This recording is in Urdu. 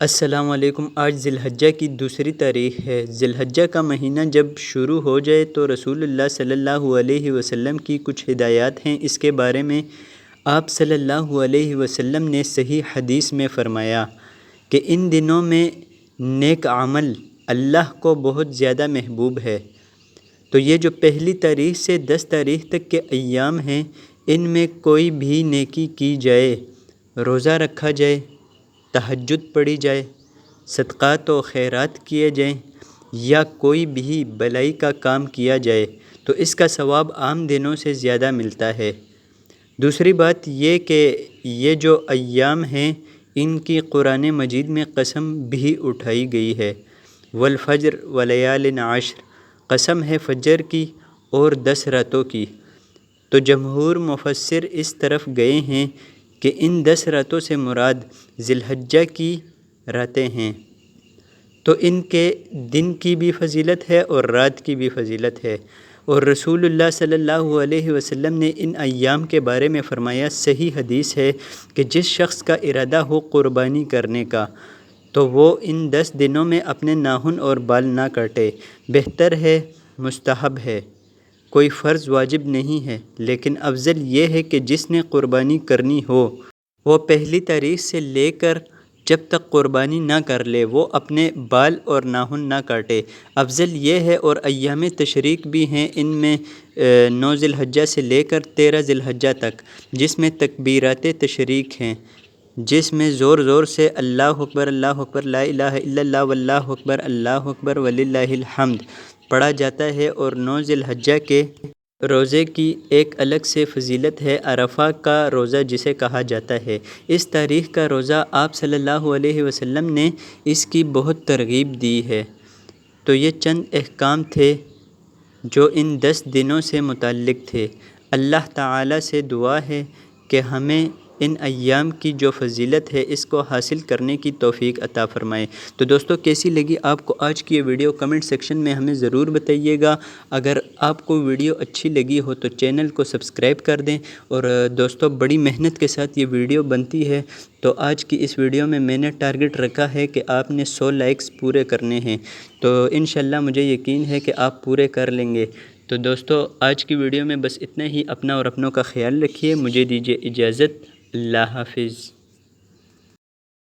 السلام علیکم۔ آج ذی الحجہ کی دوسری تاریخ ہے۔ ذی الحجہ کا مہینہ جب شروع ہو جائے تو رسول اللہ صلی اللہ علیہ وسلم کی کچھ ہدایات ہیں۔ اس کے بارے میں آپ صلی اللہ علیہ وسلم نے صحیح حدیث میں فرمایا کہ ان دنوں میں نیک عمل اللہ کو بہت زیادہ محبوب ہے۔ تو یہ جو پہلی تاریخ سے 10 تاریخ تک کے ایام ہیں، ان میں کوئی بھی نیکی کی جائے، روزہ رکھا جائے، تہجد پڑھی جائے، صدقات و خیرات کیے جائیں، یا کوئی بھی بھلائی کا کام کیا جائے تو اس کا ثواب عام دنوں سے زیادہ ملتا ہے۔ دوسری بات یہ کہ یہ جو ایام ہیں ان کی قرآن مجید میں قسم بھی اٹھائی گئی ہے۔ والفجر ولیال عشر، قسم ہے فجر کی اور 10 راتوں کی۔ تو جمہور مفسر اس طرف گئے ہیں کہ ان 10 راتوں سے مراد ذی الحجہ کی راتیں ہیں، تو ان کے دن کی بھی فضیلت ہے اور رات کی بھی فضیلت ہے۔ اور رسول اللہ صلی اللہ علیہ وسلم نے ان ایام کے بارے میں فرمایا، صحیح حدیث ہے کہ جس شخص کا ارادہ ہو قربانی کرنے کا تو وہ ان 10 دنوں میں اپنے ناخن اور بال نہ کاٹے۔ بہتر ہے، مستحب ہے، کوئی فرض واجب نہیں ہے، لیکن افضل یہ ہے کہ جس نے قربانی کرنی ہو وہ پہلی تاریخ سے لے کر جب تک قربانی نہ کر لے وہ اپنے بال اور ناخن نہ کاٹے۔ افضل یہ ہے، اور ایام تشریق بھی ہیں ان میں 9 ذی الحجہ سے لے کر 13 ذی الحجہ تک، جس میں تکبیرات تشریق ہیں، جس میں زور زور سے اللہ اکبر لا الہ الا اللہ واللہ اکبر اللہ اکبر وللہ الحمد پڑھا جاتا ہے۔ اور 9 ذی الحجہ کے روزے کی ایک الگ سے فضیلت ہے، عرفہ کا روزہ جسے کہا جاتا ہے۔ اس تاریخ کا روزہ آپ صلی اللہ علیہ وسلم نے اس کی بہت ترغیب دی ہے۔ تو یہ چند احکام تھے جو ان 10 دنوں سے متعلق تھے۔ اللہ تعالیٰ سے دعا ہے کہ ہمیں ان ایام کی جو فضیلت ہے اس کو حاصل کرنے کی توفیق عطا فرمائے۔ تو دوستو، کیسی لگی آپ کو آج کی یہ ویڈیو؟ کمنٹ سیکشن میں ہمیں ضرور بتائیے گا۔ اگر آپ کو ویڈیو اچھی لگی ہو تو چینل کو سبسکرائب کر دیں۔ اور دوستو، بڑی محنت کے ساتھ یہ ویڈیو بنتی ہے، تو آج کی اس ویڈیو میں نے ٹارگٹ رکھا ہے کہ آپ نے 100 لائکس پورے کرنے ہیں، تو انشاءاللہ مجھے یقین ہے کہ آپ پورے کر لیں گے۔ تو دوستو، آج کی ویڈیو میں بس اتنا ہی۔ اپنا اور اپنوں کا خیال رکھیے۔ مجھے دیجیے اجازت۔ اللہ حافظ۔